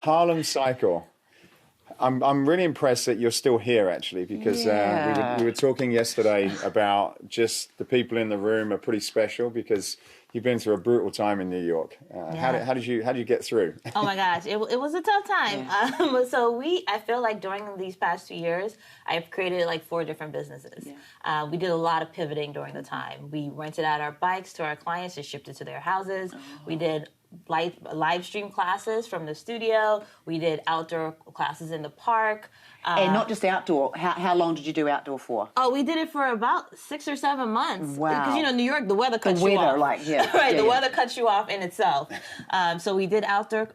Harlem Cycle. I'm really impressed that you're still here, actually, because we were talking yesterday about just the people in the room are pretty special because you've been through a brutal time in New York. How did you get through? Oh my gosh, it was a tough time. I feel like during these past 2 years, I've created like 4 different businesses. Yeah. We did a lot of pivoting during the time. We rented out our bikes to our clients and shipped it to their houses. We did live stream classes from the studio. We did outdoor classes in the park. And not just outdoor. How long did you do outdoor for? Oh, we did it for about 6 or 7 months. Wow. Because, New York, the weather cuts you off. Right, the weather cuts you off in itself. So we did outdoor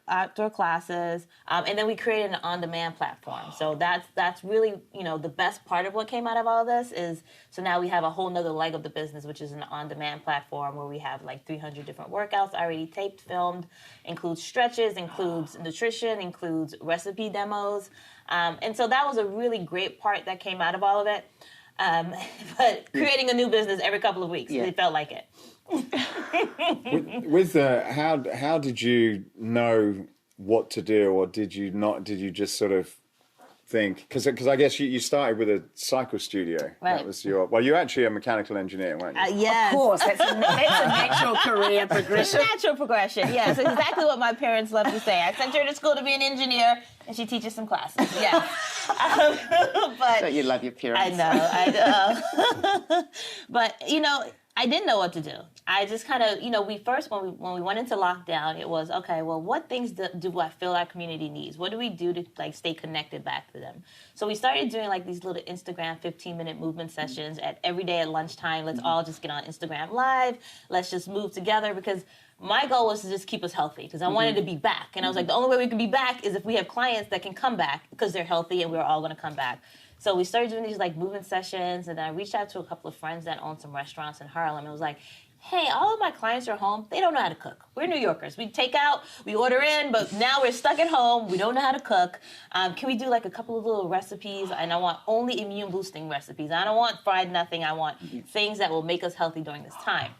classes, and then we created an on-demand platform. So that's really, the best part of what came out of all of this is, so now we have a whole nother leg of the business, which is an on-demand platform where we have like 300 different workouts already taped, filmed, includes stretches, includes nutrition, includes recipe demos. And so that was a really great part that came out of all of it. But creating a new business every couple of weeks, it felt like it. How did you know what to do, or did you not? Did you just sort of think? Because I guess you started with a cycle studio. Right. That was you're actually a mechanical engineer, weren't you? Yes. Of course, that's a natural career progression. Natural progression, yes. Exactly what my parents love to say. I sent her to school to be an engineer, and she teaches some classes, yes. But so you love your parents. I know. But, I didn't know what to do. I just kind of, when we went into lockdown, it was, okay, well, what things do I feel our community needs? What do we do to stay connected back to them? So we started doing these little Instagram 15-minute movement sessions every day at lunchtime. Let's all just get on Instagram Live. Let's just move together, because my goal was to just keep us healthy, because I wanted to be back. And I was like, the only way we can be back is if we have clients that can come back because they're healthy and we're all going to come back. So we started doing these movement sessions, and then I reached out to a couple of friends that own some restaurants in Harlem, and was like, hey, all of my clients are home. They don't know how to cook. We're New Yorkers. We take out, we order in, but now we're stuck at home. We don't know how to cook. Can we do a couple of little recipes? And I want only immune boosting recipes. I don't want fried nothing. I want things that will make us healthy during this time.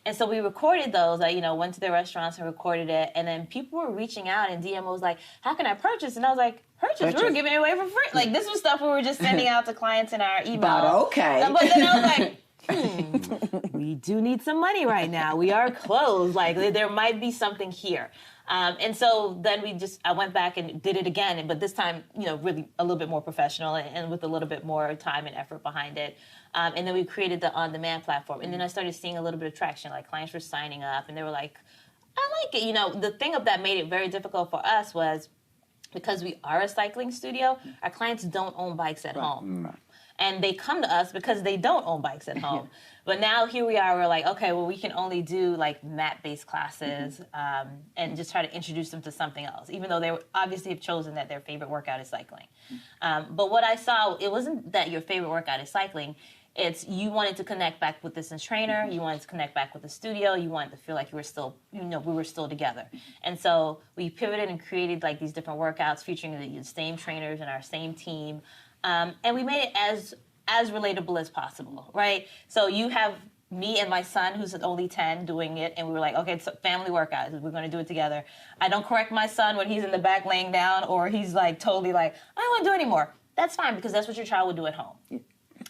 And so we recorded those. I, went to their restaurants and recorded it. And then people were reaching out, and DM was like, how can I purchase? And I was like, purchase? We were giving it away for free. This was stuff we were just sending out to clients in our email. But okay. But then I was like, we do need some money right now. We are closed. There might be something here. And so then I went back and did it again, but this time, really a little bit more professional and with a little bit more time and effort behind it. And then we created the on-demand platform. And then I started seeing a little bit of traction. Clients were signing up, and they were like, I like it. The thing that made it very difficult for us was because we are a cycling studio, our clients don't own bikes at home. Right. And they come to us because they don't own bikes at home. But now here we are, we're like, okay, well, we can only do mat-based classes and just try to introduce them to something else, even though they obviously have chosen that their favorite workout is cycling. But what I saw, it wasn't that your favorite workout is cycling. It's you wanted to connect back with this trainer, you wanted to connect back with the studio, you wanted to feel like you were still, we were still together. And so we pivoted and created these different workouts featuring the same trainers and our same team. And we made it as relatable as possible, right? So you have me and my son, who's only 10, doing it, and we were like, okay, it's a family workout. We're going to do it together. I don't correct my son when he's in the back laying down, or he's totally I don't want to do it anymore. That's fine, because that's what your child would do at home. Yeah.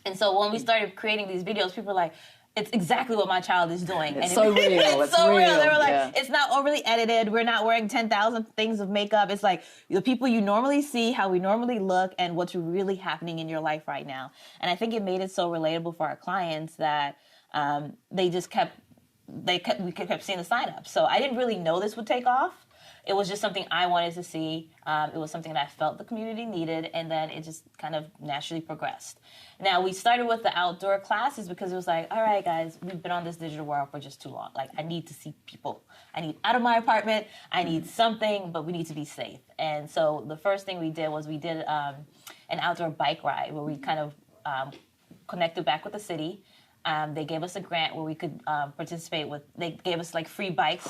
And so when we started creating these videos, people were like, it's exactly what my child is doing. It's so real. It's so real. They were like, it's not overly edited. We're not wearing 10,000 things of makeup. It's the people you normally see, how we normally look, and what's really happening in your life right now. And I think it made it so relatable for our clients that we kept seeing the sign-ups. So I didn't really know this would take off. It was just something I wanted to see. It was something that I felt the community needed, and then it just kind of naturally progressed. Now, we started with the outdoor classes because it was all right, guys, we've been on this digital world for just too long. I need to see people. I need out of my apartment. I need something, but we need to be safe. And so the first thing we did was we did an outdoor bike ride where we kind of connected back with the city. They gave us a grant where we could participate with. They gave us free bikes.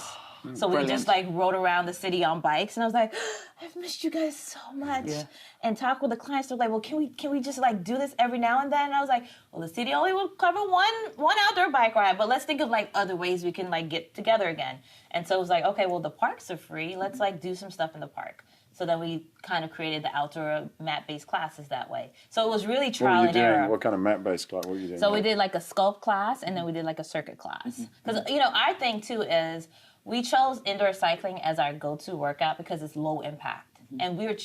So we just rode around the city on bikes, and I was like, I've missed you guys so much. Yeah. And talk with the clients. They're like, well, can we just do this every now and then? And I was like, well, the city only will cover one outdoor bike ride, but let's think of other ways we can get together again. And so it was okay, well, the parks are free. Let's do some stuff in the park. So then we kind of created the outdoor mat-based classes that way. So it was really trial and error. What kind of mat-based class? What were you doing? So we did like a sculpt class, and then we did like a circuit class. Because, our thing too is we chose indoor cycling as our go-to workout because it's low impact. And we were,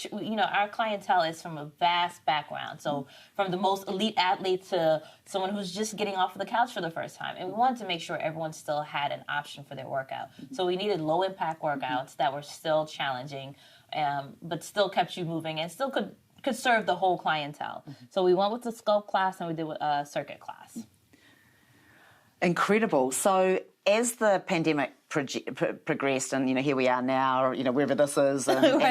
our clientele is from a vast background. So from the most elite athlete to someone who's just getting off of the couch for the first time. And we wanted to make sure everyone still had an option for their workout. So we needed low impact workouts that were still challenging, but still kept you moving and still could serve the whole clientele. So we went with the sculpt class and we did a circuit class. Incredible. So as the pandemic progressed, and here we are now, wherever this is, and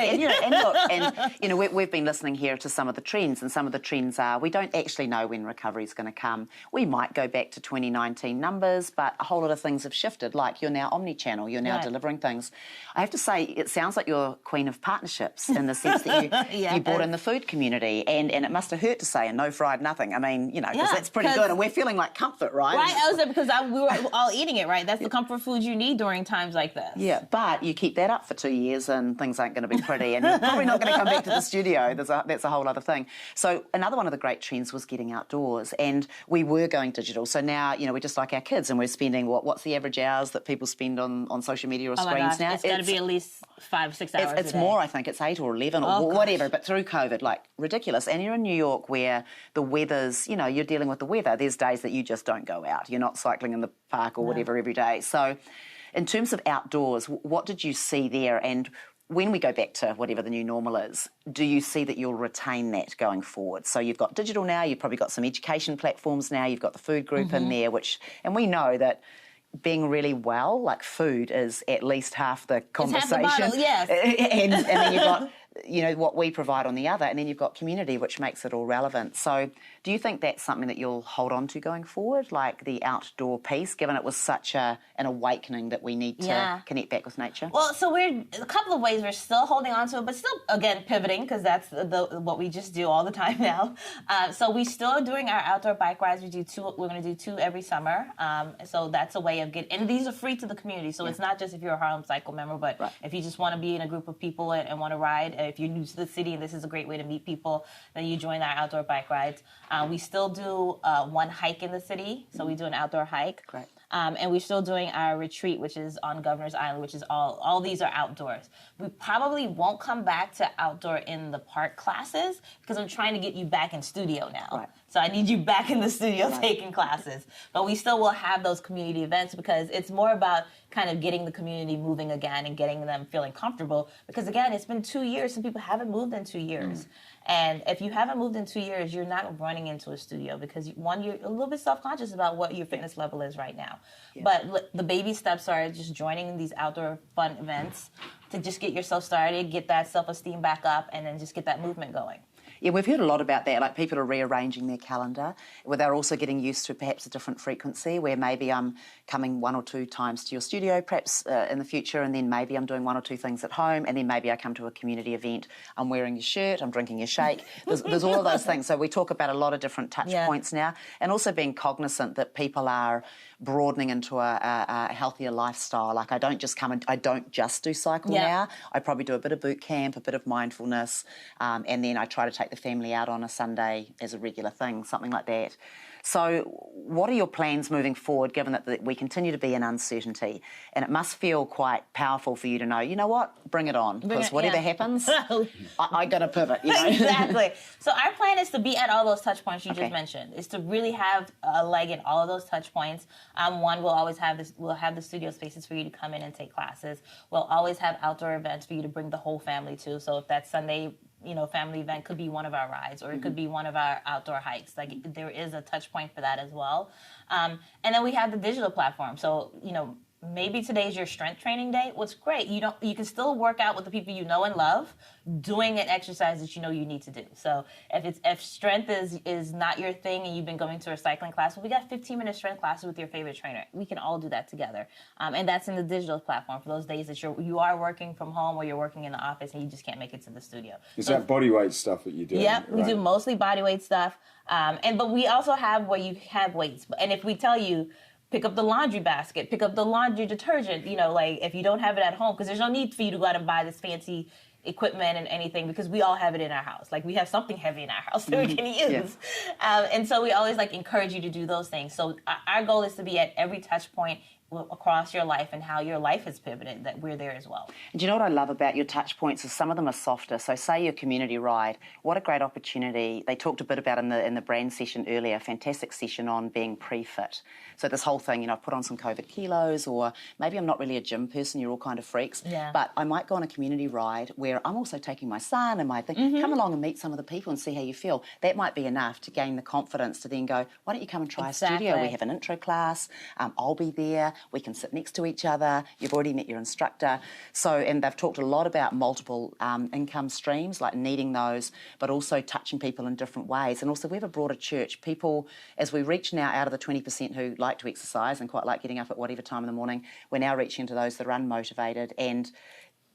we've been listening here to some of the trends, and some of the trends are we don't actually know when recovery is going to come. We might go back to 2019 numbers, but a whole lot of things have shifted. Like you're now omni-channel, you're now delivering things. I have to say, it sounds like you're queen of partnerships in the sense that you brought in the food community, and it must have hurt to say, and no fried nothing. I mean, because that's pretty good, and we're feeling like comfort, right? Right, I was there because we were all eating it, right? That's the comfort food you need during times like this. Yeah, but you keep that up for 2 years and things aren't going to be pretty, and you're probably not going to come back to the studio. That's a whole other thing. So another one of the great trends was getting outdoors, and we were going digital. So now, we're just like our kids, and we're spending, what's the average hours that people spend on social media or screens now? It's got to be at least 5-6 hours It's more, I think. It's 8 or 11 or whatever, but through COVID, like ridiculous. And you're in New York where the weather's, you're dealing with the weather. There's days that you just don't go out. You're not cycling in the park or whatever every day. So in terms of outdoors, what did you see there? And when we go back to whatever the new normal is, do you see that you'll retain that going forward? So you've got digital now, you've probably got some education platforms now, you've got the food group in there, and we know that being really well, like food, is at least half the conversation. It's half the bottle, yes. and then you've got what we provide on the other, and then you've got community, which makes it all relevant. So do you think that's something that you'll hold on to going forward, like the outdoor piece, given it was such an awakening that we need to connect back with nature? Well, so we're a couple of ways we're still holding on to it, but still, again, pivoting, because that's what we just do all the time now. So we still are doing our outdoor bike rides. We're going to do 2 every summer. So that's a way of getting, and these are free to the community. So it's not just if you're a Harlem Cycle member, but if you just want to be in a group of people and want to ride, if you're new to the city and this is a great way to meet people, then you join our outdoor bike rides. We still do one hike in the city, so we do an outdoor hike. Great. And we're still doing our retreat, which is on Governor's Island, which is all these are outdoors. We probably won't come back to outdoor in the park classes because I'm trying to get you back in studio now. Right. So I need you back in the studio taking classes. But we still will have those community events because it's more about kind of getting the community moving again and getting them feeling comfortable. Because again, it's been 2 years and people haven't moved in 2 years. And if you haven't moved in 2 years, you're not running into a studio because, one, you're a little bit self-conscious about what your fitness level is right now. Yeah. But the baby steps are just joining these outdoor fun events to just get yourself started, get that self-esteem back up, and then just get that movement going. Yeah, we've heard a lot about that, like people are rearranging their calendar, where they're also getting used to perhaps a different frequency, where maybe I'm coming 1 or 2 times to your studio perhaps in the future, and then maybe I'm doing 1 or 2 things at home, and then maybe I come to a community event, I'm wearing your shirt, I'm drinking your shake. There's all of those things. So we talk about a lot of different touch points now, and also being cognizant that people are broadening into a healthier lifestyle. Like I don't just do cycle now. I probably do a bit of boot camp, a bit of mindfulness, and then I try to take the family out on a Sunday as a regular thing, something like that. So what are your plans moving forward, given that we continue to be in uncertainty? And it must feel quite powerful for you to know, you know what, bring it on, because whatever happens, I got to pivot. Exactly. So our plan is to be at all those touch points you just mentioned, is to really have a leg in all of those touch points. One, we'll have the studio spaces for you to come in and take classes. We'll always have outdoor events for you to bring the whole family to. So if that Sunday family event could be one of our rides, or it could be one of our outdoor hikes. Like there is a touch point for that as well. And then we have the digital platform. So, maybe today's your strength training day. What's great, you can still work out with the people you know and love, doing an exercise that you know you need to do. So if strength is not your thing and you've been going to a cycling class, well, we got 15-minute strength classes with your favorite trainer. We can all do that together. And that's in the digital platform for those days that you are working from home or you're working in the office and you just can't make it to the studio. Is that body weight stuff that you do? Yep, we do mostly body weight stuff. But we also have where you have weights. And if we tell you, pick up the laundry basket, pick up the laundry detergent, if you don't have it at home, because there's no need for you to go out and buy this fancy equipment and anything, because we all have it in our house. Like, we have something heavy in our house that we can use. And so we always like encourage you to do those things. So our goal is to be at every touch point across your life, and how your life has pivoted, that we're there as well. And do you know what I love about your touch points is some of them are softer. So say your community ride, what a great opportunity. They talked a bit about in the brand session earlier, fantastic session on being pre-fit. So this whole thing, I've put on some COVID kilos, or maybe I'm not really a gym person, you're all kind of freaks, but I might go on a community ride where I'm also taking my son and my thing, come along and meet some of the people and see how you feel. That might be enough to gain the confidence to then go, why don't you come and try a studio? We have an intro class, I'll be there. We can sit next to each other. You've already met your instructor. So, and they've talked a lot about multiple income streams, like needing those, but also touching people in different ways. And also, we have a broader church. People, as we reach now out of the 20% who like to exercise and quite like getting up at whatever time in the morning, we're now reaching into those that are unmotivated, and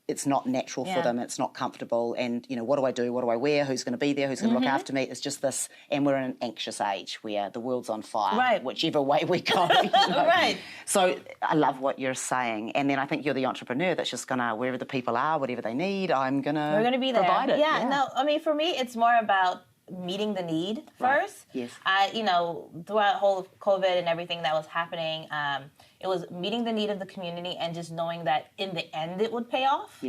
it's not natural for them, it's not comfortable, and what do I do, what do I wear, who's going to be there, who's going to look after me? It's just this, and we're in an anxious age where the world's on fire, whichever way we go. So I love what you're saying, and then I think you're the entrepreneur that's just going to, wherever the people are, whatever they need, we're going to be there. Provide it. No, I mean, for me, it's more about meeting the need first. Throughout whole of COVID and everything that was happening, it was meeting the need of the community and just knowing that in the end it would pay off.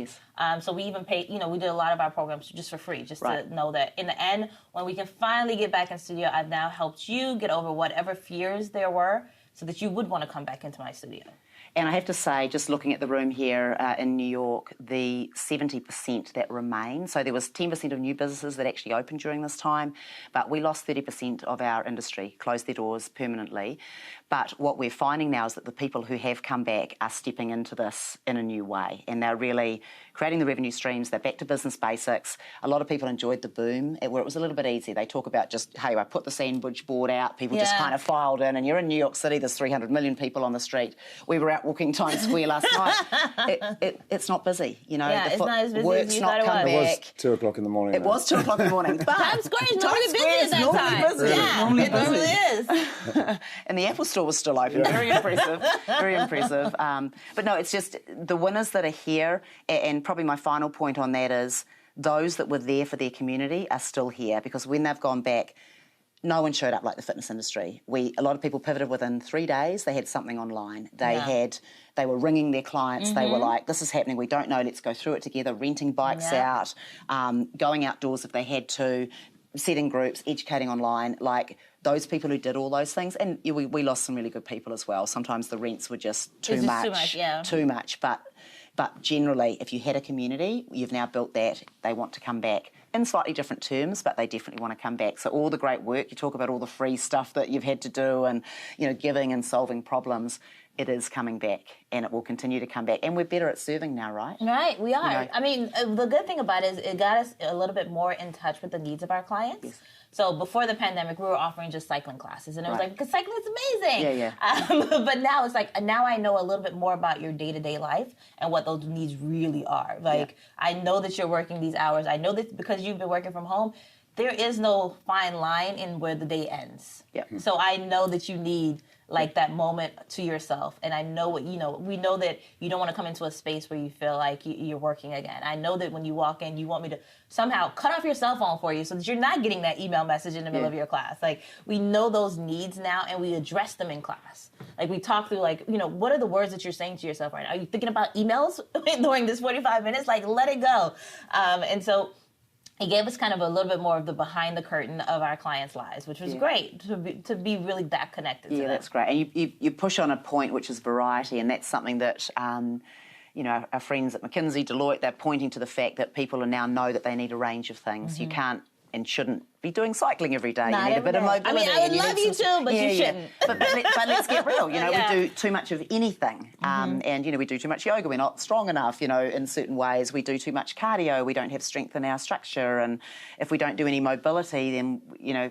So we even paid, we did a lot of our programs just for free, just to know that in the end, when we can finally get back in studio, I've now helped you get over whatever fears there were so that you would want to come back into my studio. And I have to say, just looking at the room here in New York, the 70% that remain, so there was 10% of new businesses that actually opened during this time, but we lost 30% of our industry, closed their doors permanently. But what we're finding now is that the people who have come back are stepping into this in a new way, and they're really creating the revenue streams. They're back to business basics. A lot of people enjoyed the boom, where it was a little bit easy. They talk about just, hey, I put the sandwich board out, people just kind of filed in, and you're in New York City, there's 300 million people on the street. We were out walking Times Square last night. It's not busy, it's not as busy as you thought it was. It was 2 o'clock in the morning. It was 2 o'clock in the morning. But Times Square is normally busy at that time. It normally is. And the Apple Store was still open. Very impressive. Very impressive. But no, it's just the winners that are here, and probably my final point on that is those that were there for their community are still here, because when they've gone back, no one showed up like the fitness industry. A lot of people pivoted within 3 days. They had something online. They were ringing their clients. They were like, this is happening. We don't know. Let's go through it together. Renting bikes out, going outdoors if they had to, setting groups, educating online. Like those people who did all those things. And we lost some really good people as well. Sometimes the rents were just too much. Too much. But generally, if you had a community, you've now built that, they want to come back in slightly different terms, but they definitely want to come back. So all the great work, you talk about all the free stuff that you've had to do and, giving and solving problems, it is coming back, and it will continue to come back. And we're better at serving now, right? Right, we are. I mean, the good thing about it is it got us a little bit more in touch with the needs of our clients. So before the pandemic, we were offering just cycling classes, and it was like, because cycling is amazing. But now it's like, now I know a little bit more about your day-to-day life and what those needs really are. Like, I know that you're working these hours. I know that because you've been working from home, there is no fine line in where the day ends. So I know that you need like that moment to yourself, and I know what we know that you don't want to come into a space where you feel like you're working again. I know that when you walk in, you want me to somehow cut off your cell phone for you so that you're not getting that email message in the middle of your class. Like, we know those needs now, and we address them in class. Like, we talk through, like, what are the words that you're saying to yourself right now? Are you thinking about emails during this 45 minutes? Like, let it go. And so it gave us kind of a little bit more of the behind the curtain of our clients' lives, which was great to be really that connected to them. That's great. And you push on a point, which is variety, and that's something that, our friends at McKinsey, Deloitte, they're pointing to the fact that people now know that they need a range of things. You can't and shouldn't be doing cycling every day. Not you need a bit of mobility. I mean, I would love you too, but you shouldn't. But let's get real. We do too much of anything. And, we do too much yoga. We're not strong enough, in certain ways. We do too much cardio. We don't have strength in our structure. And if we don't do any mobility, then,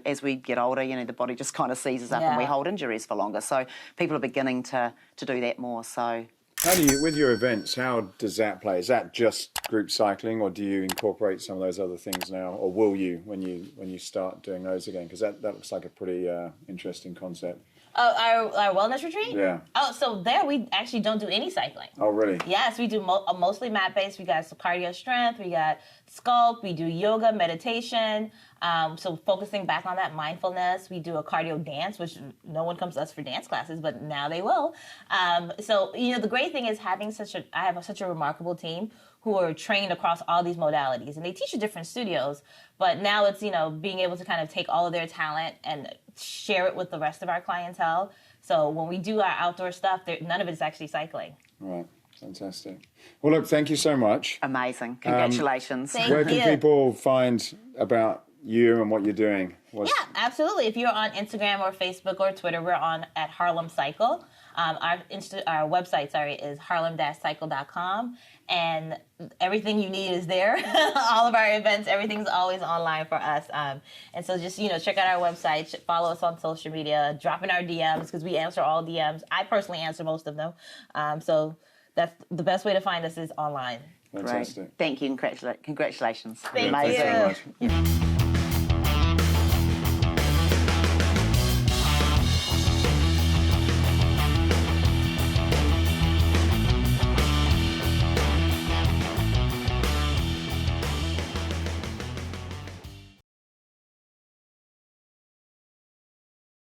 as we get older, the body just kind of seizes up and we hold injuries for longer. So people are beginning to do that more. So how do you, with your events, how does that play? Is that just group cycling, or do you incorporate some of those other things now, or will you when you start doing those again? Because that looks like a pretty interesting concept. Our wellness retreat? Yeah. Oh, so there we actually don't do any cycling. Oh, really? Yes, we do mostly mat-based. We got some cardio strength. We got sculpt. We do yoga, meditation. So focusing back on that mindfulness. We do a cardio dance, which no one comes to us for dance classes, but now they will. So, the great thing is I have such a remarkable team who are trained across all these modalities. And they teach at different studios, but now it's, being able to kind of take all of their talent and share it with the rest of our clientele. So when we do our outdoor stuff, none of it is actually cycling. Right. Fantastic. Well, look, thank you so much. Amazing. Congratulations. Where can people find about you and what you're doing? Yeah, absolutely. If you're on Instagram or Facebook or Twitter, we're on at Harlem Cycle. Our website, is harlem-cycle.com, and everything you need is there. All of our events, everything's always online for us. And so just, check out our website, follow us on social media, drop in our DMs, because we answer all DMs. I personally answer most of them. So that's the best way to find us is online. Fantastic. Great. Thank you. Congratulations. Thank Amazing. you. Thank you so much.